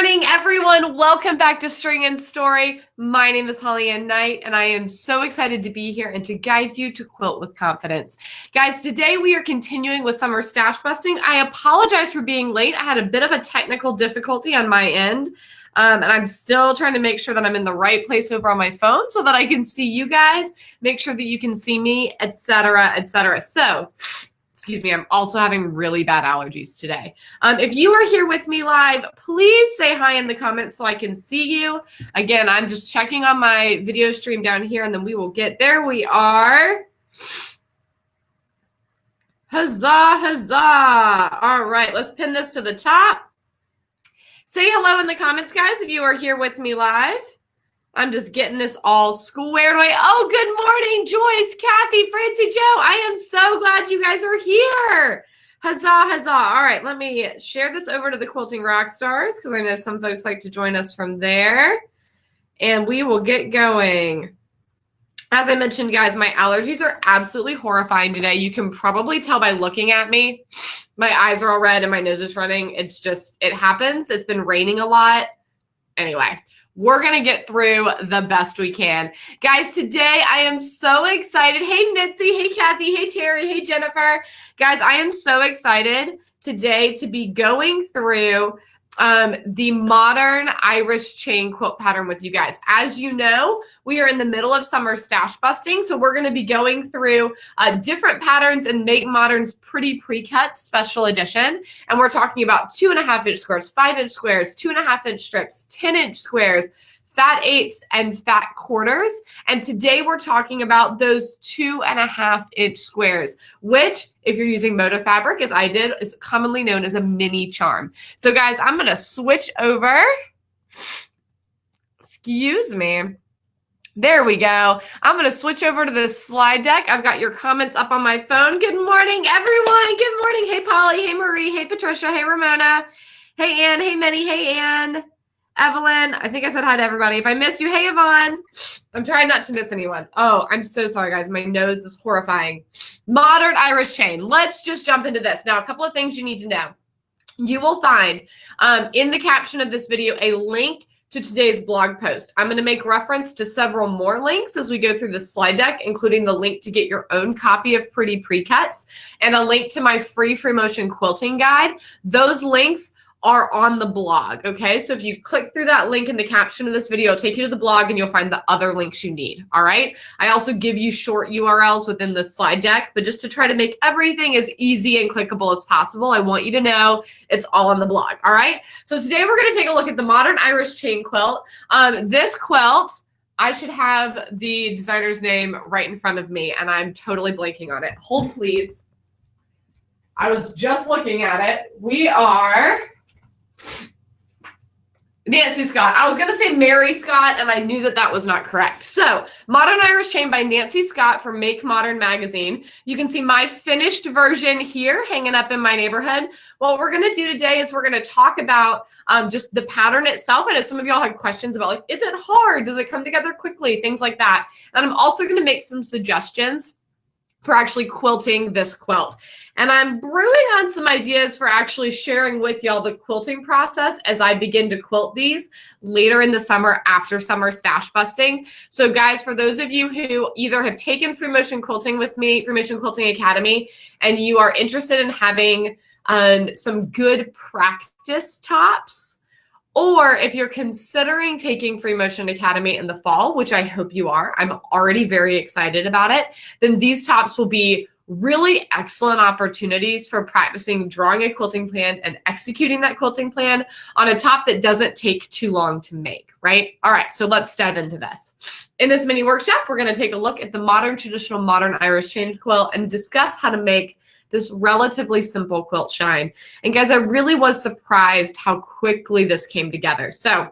morning, everyone. Welcome back to String and Story. My name is Holly Ann Knight, and I am so excited to be here and to guide you to quilt with confidence. Guys, today we are continuing with summer stash busting. I apologize for being late. I had a bit of a technical difficulty on my end, and I'm still trying to make sure that I'm in the right place over on my phone so that I can see you guys, make sure that you can see me, etc., etc. So, excuse me, I'm also having really bad allergies today. If you are here with me live, please say hi in the comments so I can see you. Again, I'm just checking on my video stream down here, and then we will get there. We are. Huzzah, huzzah. All right, let's pin this to the top. Say hello in the comments, guys, if you are here with me live. I'm just getting this all squared away. Oh, good morning, Joyce, Kathy, Francie, Joe. I am so glad you guys are here. Huzzah, huzzah. All right, let me share this over to the Quilting Rock Stars because I know some folks like to join us from there. And we will get going. As I mentioned, guys, my allergies are absolutely horrifying today. You can probably tell by looking at me. My eyes are all red and my nose is running. It's just, it happens. It's been raining a lot. Anyway. We're going to get through the best we can. Guys, today I am so excited. Hey, Mitzi. Hey, Kathy. Hey, Terry. Hey, Jennifer. Guys, I am so excited today to be going through the modern Irish chain quilt pattern with you guys. As you know, we are in the middle of summer stash busting, so we're going to be going through different patterns in Make Modern's Pretty Precuts special edition, and we're talking about 2.5-inch squares, 5-inch squares, 2.5-inch strips, 10-inch squares, fat eighths, and fat quarters. And today we're talking about those 2.5-inch squares, which, if you're using Moda fabric, as I did, is commonly known as a mini charm. So guys, I'm going to switch over. Excuse me. There we go. I'm going to switch over to the slide deck. I've got your comments up on my phone. Good morning, everyone. Good morning. Hey, Polly. Hey, Marie. Hey, Patricia. Hey, Ramona. Hey, Ann. Hey, Minnie. Hey, Ann. Evelyn, I think I said hi to everybody. If I missed you, hey, Yvonne. I'm trying not to miss anyone. Oh, I'm so sorry, guys. My nose is horrifying. Modern Irish chain. Let's just jump into this. Now, a couple of things you need to know. You will find in the caption of this video a link to today's blog post. I'm going to make reference to several more links as we go through the slide deck, including the link to get your own copy of Pretty Precuts and a link to my free motion quilting guide. Those links are on the blog, okay? So if you click through that link in the caption of this video, it'll take you to the blog and you'll find the other links you need, all right? I also give you short URLs within the slide deck, but just to try to make everything as easy and clickable as possible, I want you to know it's all on the blog, all right? So today we're gonna take a look at the modern Irish chain quilt. This quilt, I should have the designer's name right in front of me and I'm totally blanking on it. Hold please. I was just looking at it. We are Nancy Scott. I was going to say Mary Scott, and I knew that that was not correct. So, Modern Irish Chain by Nancy Scott from Make Modern magazine. You can see my finished version here hanging up in my neighborhood. What we're going to do today is we're going to talk about just the pattern itself. I know some of y'all had questions about, like, is it hard? Does it come together quickly? Things like that. And I'm also going to make some suggestions for actually quilting this quilt. And I'm brewing on some ideas for actually sharing with y'all the quilting process as I begin to quilt these later in the summer after summer stash busting. So guys, for those of you who either have taken Free Motion Quilting with me, Free Motion Quilting Academy, and you are interested in having some good practice tops, or if you're considering taking Free Motion Academy in the fall, which I hope you are, I'm already very excited about it, then these tops will be really excellent opportunities for practicing drawing a quilting plan and executing that quilting plan on a top that doesn't take too long to make, right? All right, so let's dive into this. In this mini workshop, we're going to take a look at the modern, traditional modern Irish chain quilt and discuss how to make this relatively simple quilt shine. And guys, I really was surprised how quickly this came together. So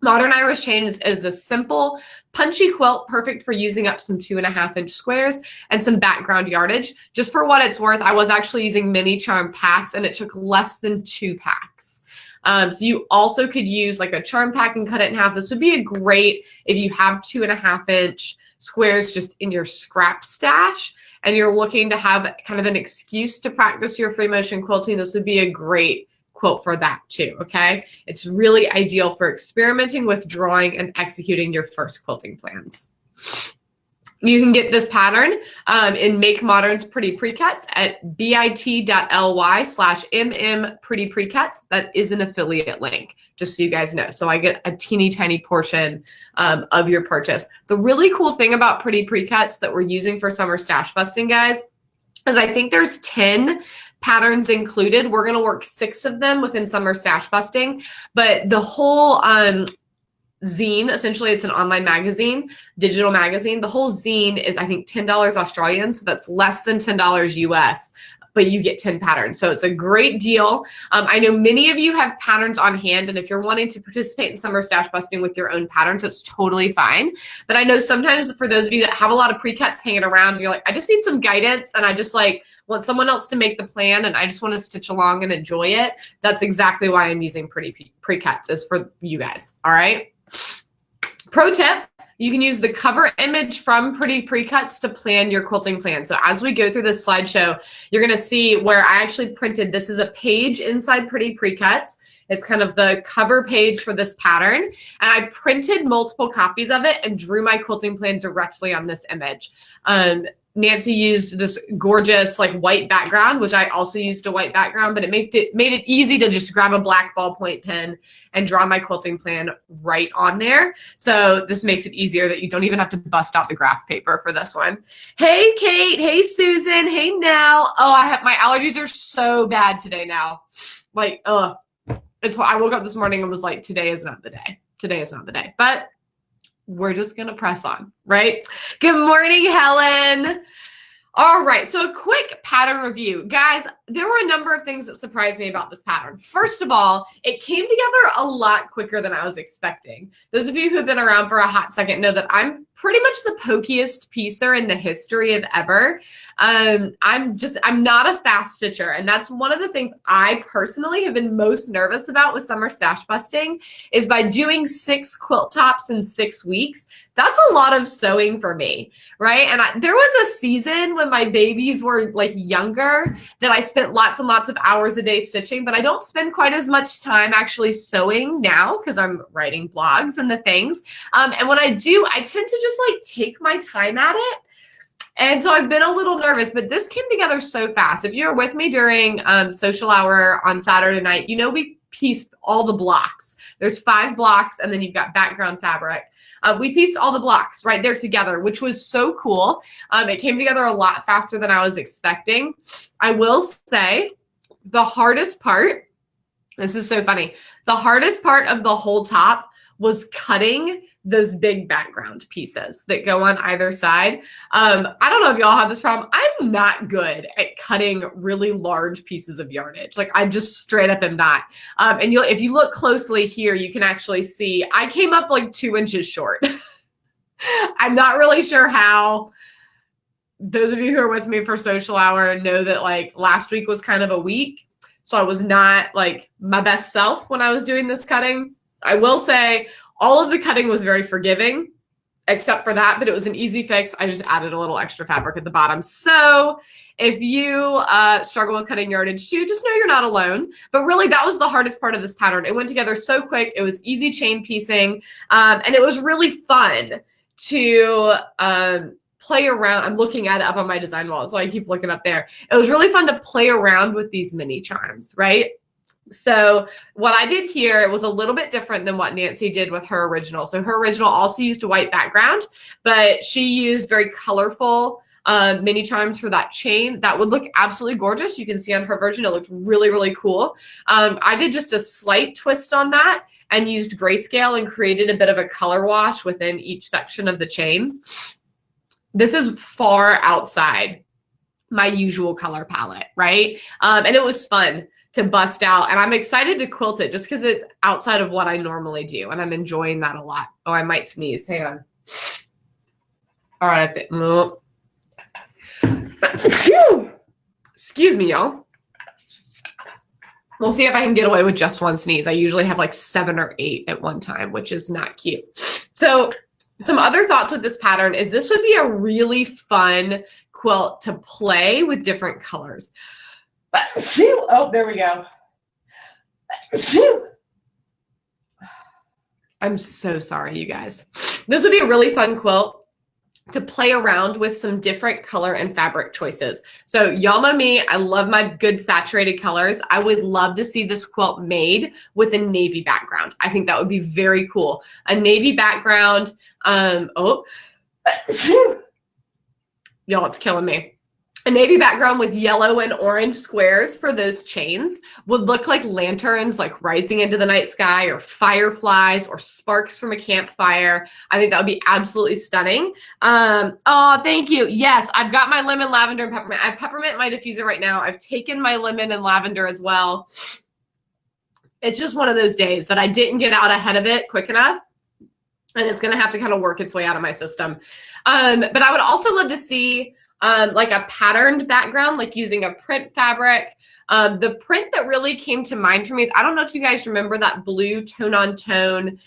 Modern Irish Chain is a simple, punchy quilt, perfect for using up some 2.5-inch squares and some background yardage. Just for what it's worth, I was actually using mini charm packs and it took less than 2 packs. So you also could use like a charm pack and cut it in half. This would be a great if you have 2.5-inch squares just in your scrap stash and you're looking to have kind of an excuse to practice your free motion quilting. This would be a great quilt for that too, okay? It's really ideal for experimenting with drawing and executing your first quilting plans. You can get this pattern in Make Modern's Pretty Precuts at bit.ly/mmprettyprecuts. That is an affiliate link, just so you guys know. So I get a teeny tiny portion of your purchase. The really cool thing about Pretty Precuts that we're using for summer stash busting, guys, is I think there's 10 patterns included. We're going to work 6 of them within summer stash busting, but the whole zine, essentially it's an online magazine, digital magazine. The whole zine is, I think, $10 Australian, so that's less than $10 US, but you get 10 patterns. So it's a great deal. I know many of you have patterns on hand, and if you're wanting to participate in summer stash busting with your own patterns, it's totally fine. But I know sometimes for those of you that have a lot of precuts hanging around, you're like, I just need some guidance, and I just like want someone else to make the plan, and I just want to stitch along and enjoy it. That's exactly why I'm using Pretty Precuts, is for you guys, all right? Pro tip, you can use the cover image from Pretty Precuts to plan your quilting plan. So as we go through this slideshow, you're going to see where I actually printed, this is a page inside Pretty Precuts. It's kind of the cover page for this pattern. And I printed multiple copies of it and drew my quilting plan directly on this image. Nancy used this gorgeous like white background, which I also used a white background, but it made it easy to just grab a black ballpoint pen and draw my quilting plan right on there. So this makes it easier that you don't even have to bust out the graph paper for this one. Hey, Kate. Hey, Susan. Hey, Nell. Oh, my allergies are so bad today now. Like, I woke up this morning and was like, today is not the day. Today is not the day. But we're just going to press on, right? Good morning, Helen. All right, so a quick pattern review. Guys, there were a number of things that surprised me about this pattern. First of all, it came together a lot quicker than I was expecting. Those of you who have been around for a hot second know that I'm pretty much the pokiest piecer in the history of ever. I'm not a fast stitcher, and that's one of the things I personally have been most nervous about with summer stash busting is by doing 6 quilt tops in 6 weeks. That's a lot of sewing for me, right? And there was a season when my babies were like younger that I spent lots and lots of hours a day stitching, but I don't spend quite as much time actually sewing now because I'm writing blogs and the things. And when I do, I tend to just like take my time at it. And so I've been a little nervous, but this came together so fast. If you're with me during social hour on Saturday night, you know we pieced all the blocks. There's 5 blocks, and then you've got background fabric. We pieced all the blocks right there together, which was so cool. It came together a lot faster than I was expecting. I will say the hardest part, this is so funny, the hardest part of the whole top was cutting those big background pieces that go on either side. I don't know if y'all have this problem. I'm not good at cutting really large pieces of yardage. Like I just straight up am not. And if you look closely here, you can actually see I came up like 2 inches short. I'm not really sure how. Those of you who are with me for social hour know that like last week was kind of a week. So I was not like my best self when I was doing this cutting. I will say all of the cutting was very forgiving, except for that, but it was an easy fix. I just added a little extra fabric at the bottom. So if you struggle with cutting yardage too, just know you're not alone. But really, that was the hardest part of this pattern. It went together so quick. It was easy chain piecing, and it was really fun to play around. I'm looking at it up on my design wall, so I keep looking up there. It was really fun to play around with these mini charms, right? So what I did here was a little bit different than what Nancy did with her original. So her original also used a white background, but she used very colorful mini charms for that chain. That would look absolutely gorgeous. You can see on her version, it looked really, really cool. I did just a slight twist on that and used grayscale and created a bit of a color wash within each section of the chain. This is far outside my usual color palette, right? And it was fun to bust out, and I'm excited to quilt it just because it's outside of what I normally do, and I'm enjoying that a lot. Oh, I might sneeze. Hang on. All right. Excuse me, y'all. We'll see if I can get away with just one sneeze. I usually have like 7 or 8 at one time, which is not cute. So some other thoughts with this pattern is this would be a really fun quilt to play with different colors. Oh, there we go. I'm so sorry, you guys. This would be a really fun quilt to play around with some different color and fabric choices. So y'all know me, I love my good saturated colors. I would love to see this quilt made with a navy background. I think that would be very cool. A navy background, y'all, it's killing me. A navy background with yellow and orange squares for those chains would look like lanterns, like rising into the night sky, or fireflies, or sparks from a campfire. I think that would be absolutely stunning. Oh, thank you. Yes, I've got my lemon, lavender, and peppermint. I have peppermint in my diffuser right now. I've taken my lemon and lavender as well. It's just one of those days that I didn't get out ahead of it quick enough. And it's going to have to kind of work its way out of my system. But I would also love to see like a patterned background, like using a print fabric. The print that really came to mind for me, I don't know if you guys remember that blue tone on tone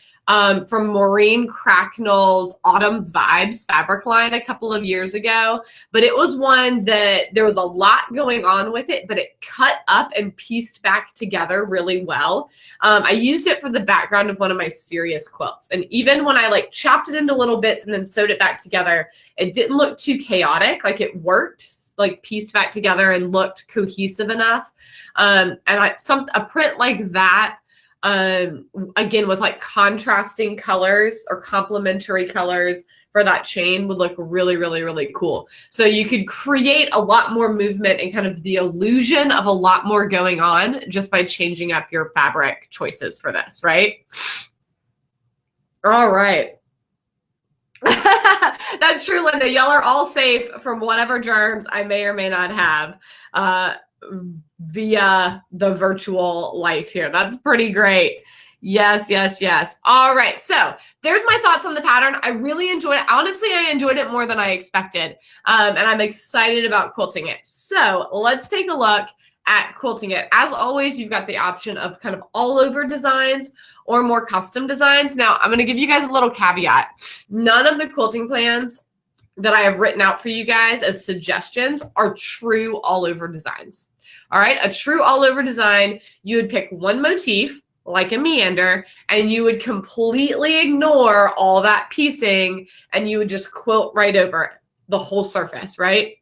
from Maureen Cracknell's Autumn Vibes fabric line a couple of years ago. But it was one that there was a lot going on with it, but it cut up and pieced back together really well. I used it for the background of one of my serious quilts. And even when I like chopped it into little bits and then sewed it back together, it didn't look too chaotic. Like it worked, like pieced back together and looked cohesive enough. And a print like that, again, with like contrasting colors or complementary colors for that chain would look really, really, really cool. So you could create a lot more movement and kind of the illusion of a lot more going on just by changing up your fabric choices for this, right? All right. That's true, Linda. Y'all are all safe from whatever germs I may or may not have via the virtual life here. That's pretty great. Yes, yes, yes. All right. So there's my thoughts on the pattern. I really enjoyed it. Honestly, I enjoyed it more than I expected. And I'm excited about quilting it. So let's take a look at quilting it. As always, you've got the option of kind of all over designs or more custom designs. Now, I'm going to give you guys a little caveat. None of the quilting plans that I have written out for you guys as suggestions are true all over designs. All right. A true all over design, you would pick one motif like a meander, and you would completely ignore all that piecing and you would just quilt right over the whole surface, right?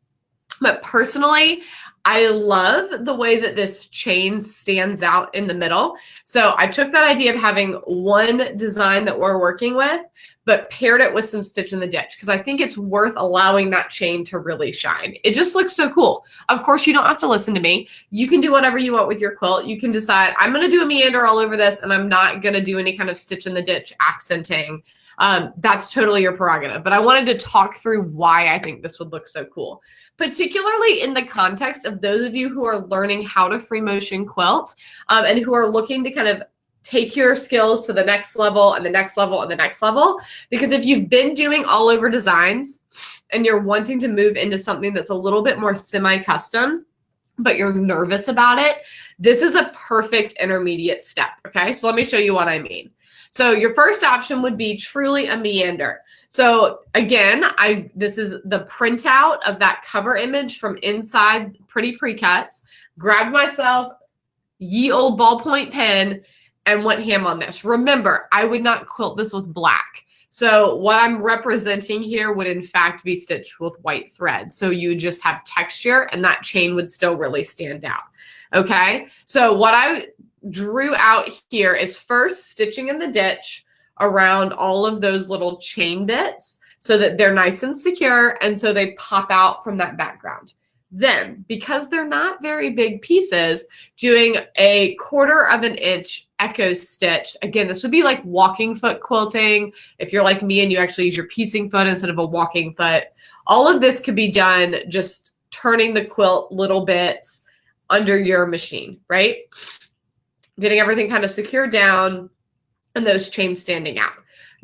But personally, I love the way that this chain stands out in the middle. So I took that idea of having one design that we're working with, but paired it with some stitch in the ditch because I think it's worth allowing that chain to really shine. It just looks so cool. Of course, you don't have to listen to me. You can do whatever you want with your quilt. You can decide, I'm going to do a meander all over this and I'm not going to do any kind of stitch in the ditch accenting. That's totally your prerogative. But I wanted to talk through why I think this would look so cool, particularly in the context of those of you who are learning how to free motion quilt and who are looking to kind of take your skills to the next level and the next level and the next level. Because if you've been doing all over designs and you're wanting to move into something that's a little bit more semi-custom, but you're nervous about it, this is a perfect intermediate step. Okay, so let me show you what I mean. So your first option would be truly a meander. So again, this is the printout of that cover image from inside Pretty Precuts. Grabbed myself ye old ballpoint pen and went ham on this. Remember, I would not quilt this with black. So what I'm representing here would in fact be stitched with white thread. So you just have texture and that chain would still really stand out. Okay, so what I drew out here is first stitching in the ditch around all of those little chain bits so that they're nice and secure and so they pop out from that background. Then, because they're not very big pieces, doing a 1/4 of an inch echo stitch. Again, this would be like walking foot quilting. If you're like me and you actually use your piecing foot instead of a walking foot, all of this could be done just turning the quilt little bits under your machine, right? Getting everything kind of secured down and those chains standing out.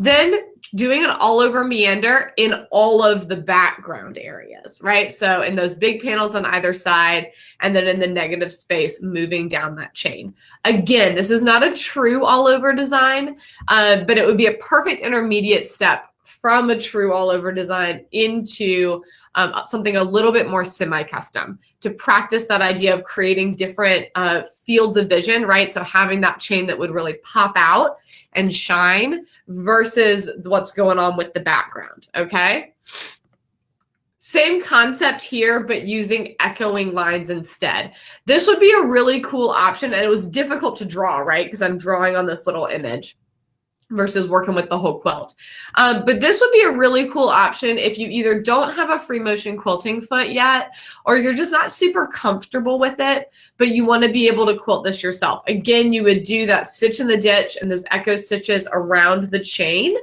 Then doing an all over meander in all of the background areas, right? So in those big panels on either side, and then in the negative space, moving down that chain. Again, this is not a true all over design, but it would be a perfect intermediate step from a true all over design into something a little bit more semi-custom, to practice that idea of creating different fields of vision, right? So having that chain that would really pop out and shine versus what's going on with the background, okay? Same concept here, but using echoing lines instead. This would be a really cool option, and it was difficult to draw, right? Because I'm drawing on this little image versus working with the whole quilt. But this would be a really cool option if you either don't have a free motion quilting foot yet, or you're just not super comfortable with it, but you want to be able to quilt this yourself. Again, you would do that stitch in the ditch and those echo stitches around the chain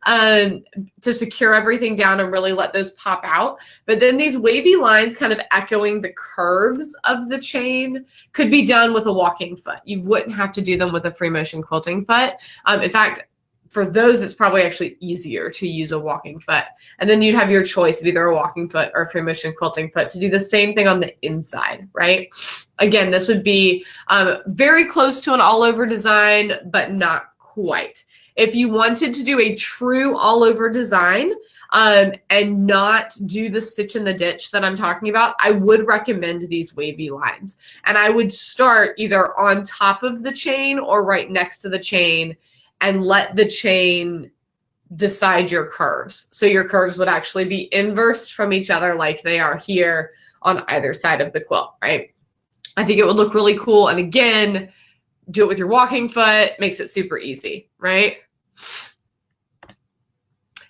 to secure everything down and really let those pop out. But then these wavy lines kind of echoing the curves of the chain could be done with a walking foot. You wouldn't have to do them with a free motion quilting foot. In fact, for those, it's probably actually easier to use a walking foot. And then you'd have your choice of either a walking foot or a free motion quilting foot to do the same thing on the inside, right? Again, this would be very close to an all over design, but not quite. If you wanted to do a true all over design and not do the stitch in the ditch that I'm talking about, I would recommend these wavy lines. And I would start either on top of the chain or right next to the chain and let the chain decide your curves. So your curves would actually be inversed from each other like they are here on either side of the quilt, right? I think it would look really cool. And again, do it with your walking foot, makes it super easy, right?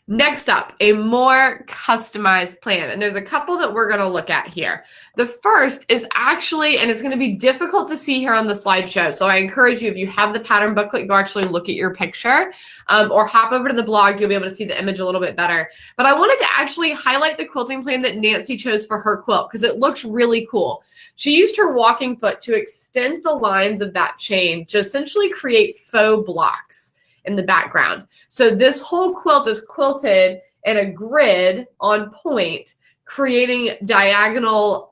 Next up, a more customized plan. And there's a couple that we're going to look at here. The first is actually, and it's going to be difficult to see here on the slideshow. So I encourage you, if you have the pattern booklet, go actually look at your picture or hop over to the blog. You'll be able to see the image a little bit better. But I wanted to actually highlight the quilting plan that Nancy chose for her quilt because it looks really cool. She used her walking foot to extend the lines of that chain to essentially create faux blocks in the background. So this whole quilt is quilted in a grid on point, creating diagonal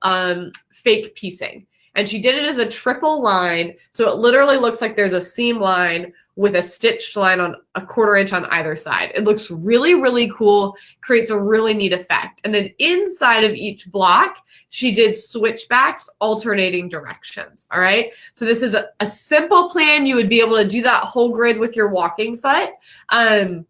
fake piecing. And she did it as a triple line. So it literally looks like there's a seam line with a stitched line on a 1/4 inch on either side. It looks really, really cool, creates a really neat effect. And then inside of each block, she did switchbacks, alternating directions, all right? So this is a simple plan. You would be able to do that whole grid with your walking foot and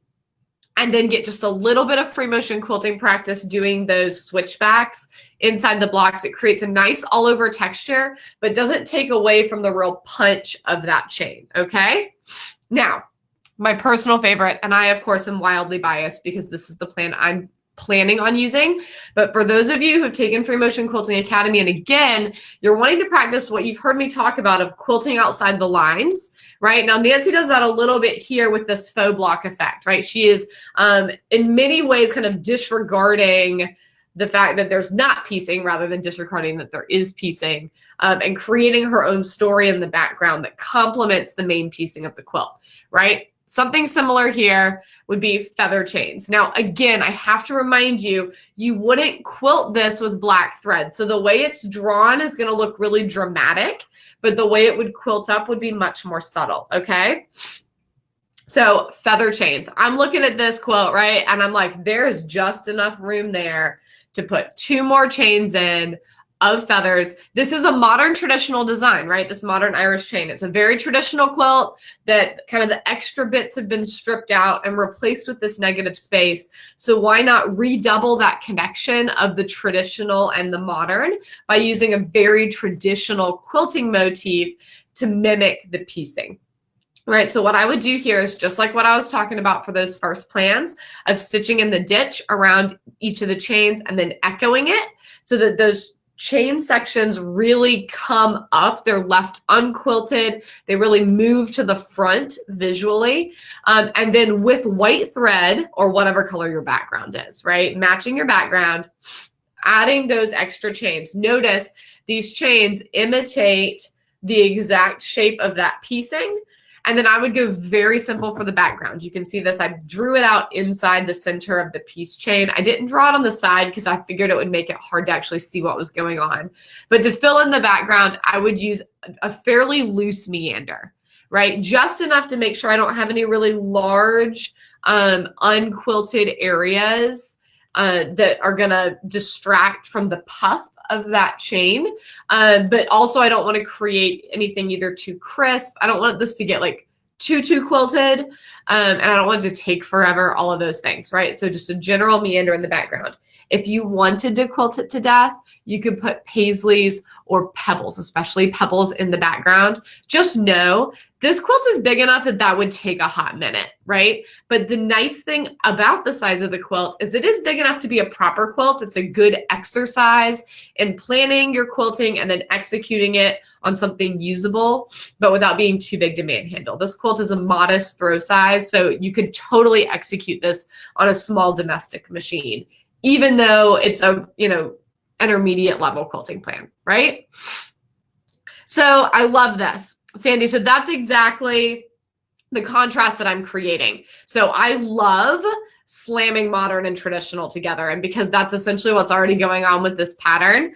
then get just a little bit of free motion quilting practice doing those switchbacks inside the blocks. It creates a nice all over texture, but doesn't take away from the real punch of that chain, okay? Now, my personal favorite, and I, of course, am wildly biased because this is the plan I'm planning on using, but for those of you who have taken Free Motion Quilting Academy, and again, you're wanting to practice what you've heard me talk about of quilting outside the lines, right? Now, Nancy does that a little bit here with this faux block effect, right? She is, in many ways, kind of disregarding the fact that there's not piecing rather than disregarding that there is piecing, and creating her own story in the background that complements the main piecing of the quilt, right? Something similar here would be feather chains. Now, again, I have to remind you, you wouldn't quilt this with black thread. So the way it's drawn is going to look really dramatic, but the way it would quilt up would be much more subtle, okay? So feather chains. I'm looking at this quilt, right? And I'm like, there's just enough room there to put 2 more chains in of feathers. This is a modern traditional design, right? This modern Irish chain. It's a very traditional quilt that kind of the extra bits have been stripped out and replaced with this negative space. So why not redouble that connection of the traditional and the modern by using a very traditional quilting motif to mimic the piecing? Right, so what I would do here is just like what I was talking about for those first plans of stitching in the ditch around each of the chains and then echoing it so that those chain sections really come up. They're left unquilted. They really move to the front visually. And then with white thread or whatever color your background is, right? Matching your background, adding those extra chains. Notice these chains imitate the exact shape of that piecing. And then I would go very simple for the background. You can see this. I drew it out inside the center of the piece chain. I didn't draw it on the side because I figured it would make it hard to actually see what was going on. But to fill in the background, I would use a fairly loose meander, right? Just enough to make sure I don't have any really large unquilted areas that are gonna distract from the puff of that chain. But also I don't want to create anything either too crisp. I don't want this to get like too quilted. And I don't want it to take forever, all of those things, right? So just a general meander in the background. If you wanted to quilt it to death, you could put paisleys or pebbles, especially pebbles in the background. Just know this quilt is big enough that that would take a hot minute, right? But the nice thing about the size of the quilt is it is big enough to be a proper quilt. It's a good exercise in planning your quilting and then executing it on something usable, but without being too big to manhandle. This quilt is a modest throw size, so you could totally execute this on a small domestic machine, even though it's a, intermediate level quilting plan, right? So I love this, Sandy. So that's exactly the contrast that I'm creating. So I love slamming modern and traditional together. And because that's essentially what's already going on with this pattern.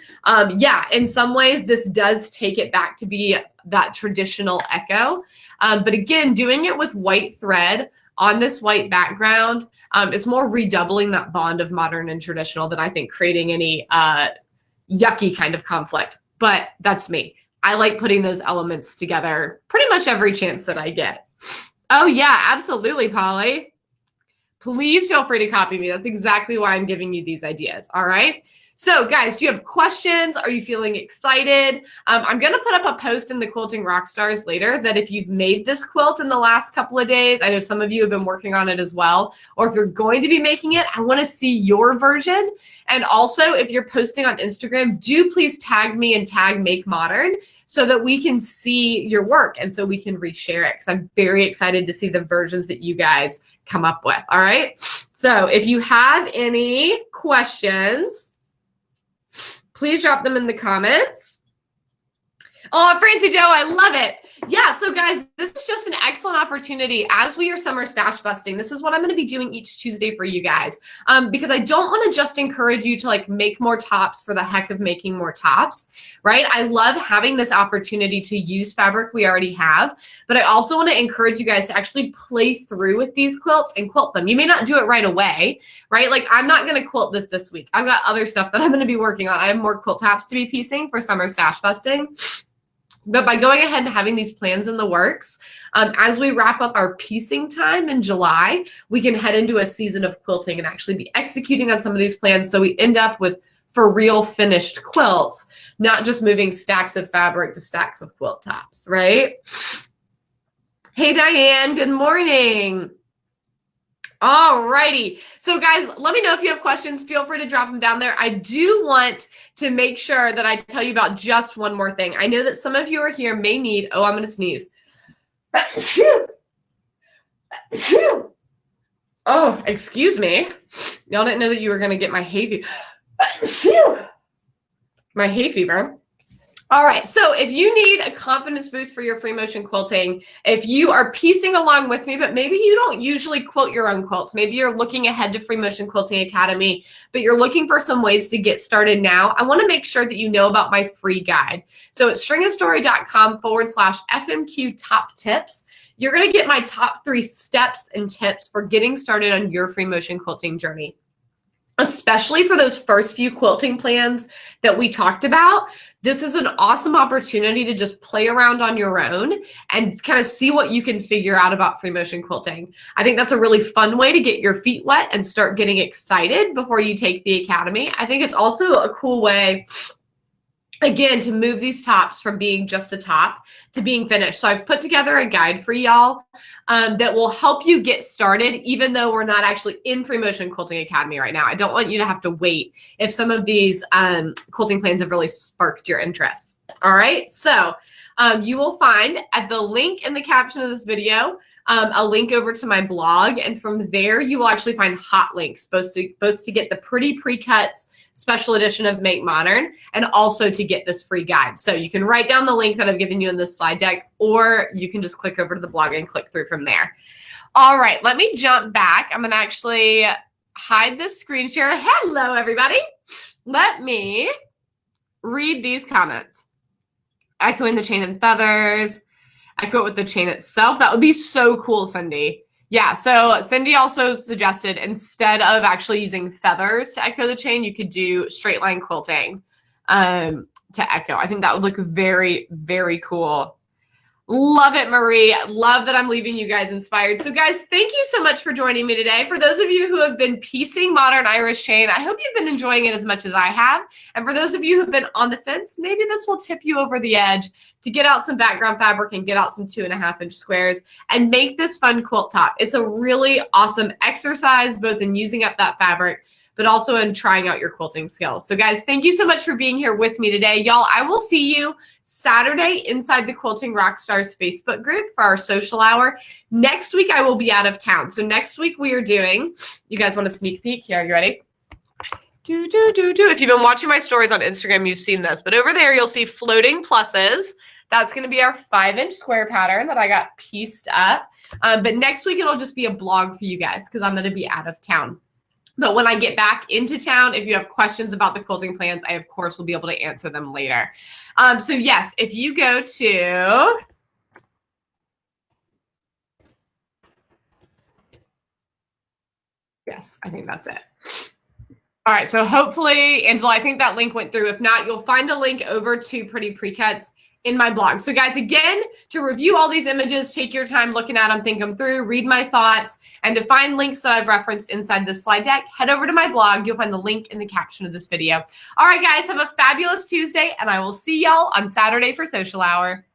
Yeah, in some ways, this does take it back to be that traditional echo. But again, doing it with white thread on this white background is more redoubling that bond of modern and traditional than I think creating any yucky kind of conflict. But that's me. I like putting those elements together pretty much every chance that I get. Oh yeah, absolutely, Polly. Please feel free to copy me. That's exactly why I'm giving you these ideas. All right. So guys, do you have questions? Are you feeling excited? I'm going to put up a post in the Quilting Rockstars later that if you've made this quilt in the last couple of days, I know some of you have been working on it as well, or if you're going to be making it, I want to see your version. And also if you're posting on Instagram, do please tag me and tag Make Modern so that we can see your work and so we can reshare it, because I'm very excited to see the versions that you guys come up with. All right. So if you have any questions, please drop them in the comments. Oh, Francie Joe, I love it. Yeah, so guys, this is just an excellent opportunity as we are summer stash busting. This is what I'm going to be doing each Tuesday for you guys, because I don't want to just encourage you to like make more tops for the heck of making more tops, right? I love having this opportunity to use fabric we already have, but I also want to encourage you guys to actually play through with these quilts and quilt them. You may not do it right away, right? Like I'm not going to quilt this week. I've got other stuff that I'm going to be working on. I have more quilt tops to be piecing for summer stash busting. But by going ahead and having these plans in the works, as we wrap up our piecing time in July, we can head into a season of quilting and actually be executing on some of these plans so we end up with for real finished quilts, not just moving stacks of fabric to stacks of quilt tops, right? Hey, Diane, good morning. All righty. So guys, let me know if you have questions. Feel free to drop them down there. I do want to make sure that I tell you about just one more thing. I know that some of you are here may need, oh, I'm going to sneeze. Oh, excuse me. Y'all didn't know that you were going to get my hay fever. My hay fever. All right, so if you need a confidence boost for your free motion quilting, if you are piecing along with me, but maybe you don't usually quilt your own quilts, maybe you're looking ahead to Free Motion Quilting Academy, but you're looking for some ways to get started now, I wanna make sure that you know about my free guide. So at stringastory.com/FMQ top tips, you're gonna get my top 3 steps and tips for getting started on your free motion quilting journey. Especially for those first few quilting plans that we talked about, this is an awesome opportunity to just play around on your own and kind of see what you can figure out about free motion quilting. I think that's a really fun way to get your feet wet and start getting excited before you take the academy. I think it's also a cool way, again, to move these tops from being just a top to being finished. So I've put together a guide for y'all that will help you get started, even though we're not actually in Free Motion Quilting Academy right now. I don't want you to have to wait if some of these quilting plans have really sparked your interest. All right, so you will find at the link in the caption of this video, a link over to my blog, and from there you will actually find hot links, both to get the pretty Precuts special edition of Make Modern and also to get this free guide. So you can write down the link that I've given you in this slide deck, or you can just click over to the blog and click through from there. All right, let me jump back. I'm gonna actually hide this screen share. Hello, everybody. Let me read these comments. Echoing the chain and feathers. echo it with the chain itself. That would be so cool, Cindy. Yeah, so Cindy also suggested instead of actually using feathers to echo the chain, you could do straight line quilting to echo. I think that would look very, very cool. Love it, Marie. Love that I'm leaving you guys inspired. So guys, thank you so much for joining me today. For those of you who have been piecing modern Irish chain, I hope you've been enjoying it as much as I have. And for those of you who've been on the fence, maybe this will tip you over the edge to get out some background fabric and get out some 2.5-inch squares and make this fun quilt top. It's a really awesome exercise, both in using up that fabric, but also in trying out your quilting skills. So guys, thank you so much for being here with me today. Y'all, I will see you Saturday inside the Quilting Rockstars Facebook group for our social hour. Next week, I will be out of town. So next week we are doing, you guys want a sneak peek? Here, are you ready? If you've been watching my stories on Instagram, you've seen this, but over there, you'll see floating pluses. That's going to be our 5-inch square pattern that I got pieced up. But next week, it'll just be a blog for you guys because I'm going to be out of town. But when I get back into town, if you have questions about the quilting plans, I, of course, will be able to answer them later. So yes, if you go to, yes, I think that's it. All right, so hopefully, Angela, I think that link went through. If not, you'll find a link over to Pretty Precuts in my blog. So guys, again, to review all these images, take your time looking at them, think them through, read my thoughts, and to find links that I've referenced inside this slide deck, head over to my blog. You'll find the link in the caption of this video. All right, guys, have a fabulous Tuesday, and I will see y'all on Saturday for social hour.